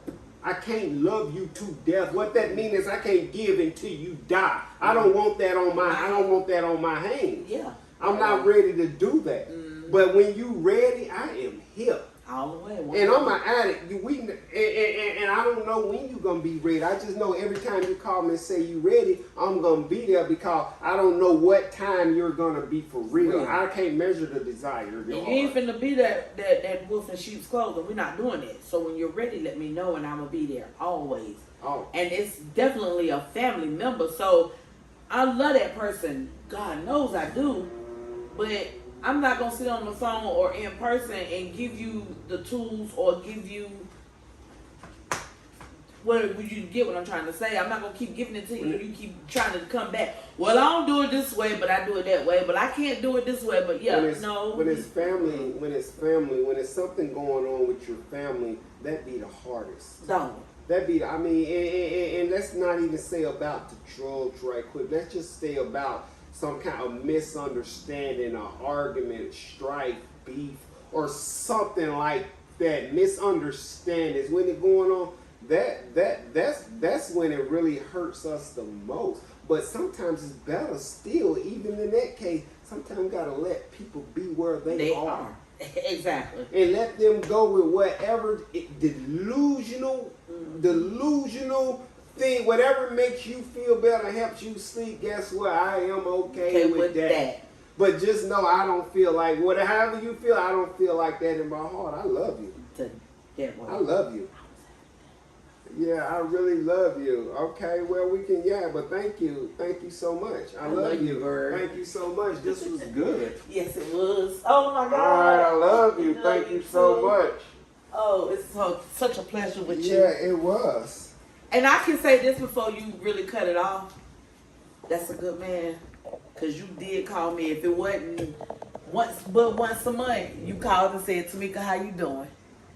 I can't love you to death. What that means is I can't give until you die. I don't want that on my. I don't want that on my hands. Yeah. I'm not ready to do that. Mm-hmm. But when you ready, I am here. All the way. And I'm an addict. And I don't know when you're going to be ready. I just know every time you call me and say you ready, I'm going to be there because I don't know what time you're going to be for real. I can't measure the desire of your heart. You ain't finna be that wolf in sheep's clothing. We're not doing it. So when you're ready, let me know and I'm going to be there always. Oh. And it's definitely a family member. So I love that person. God knows I do. But I'm not going to sit on the phone or in person and give you the tools or give you what you get what I'm trying to say. I'm not going to keep giving it to you. You keep trying to come back. Well, I don't do it this way, but I do it that way. But I can't do it this way. But yeah, no. When it's family, when it's something going on with your family, that be the hardest. Don't. That be, I mean, and let's not even say about the drugs right quick. Let's just say about some kind of misunderstanding, or argument, strife, beef, or something like that. Misunderstandings when it's going on. That's when it really hurts us the most. But sometimes it's better still, even in that case. Sometimes you gotta let people be where they are. Exactly. And let them go with whatever delusional thing, whatever makes you feel better, helps you sleep. Guess what? I am okay with that. But just know I don't feel like however you feel. I don't feel like that in my heart. I love you. I love you. Yeah, I really love you. Okay, well we can, but thank you so much. I love you, bird. Thank you so much. This was good. Yes, it was. Oh my God. All right, I love you. Thank you so much. Oh, it's such a pleasure with you. Yeah, it was. And I can say this before you really cut it off. That's a good man. Because you did call me. If it wasn't once a month, you called and said, Temika, how you doing?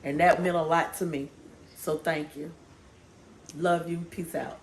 And that meant a lot to me. So thank you. Love you. Peace out.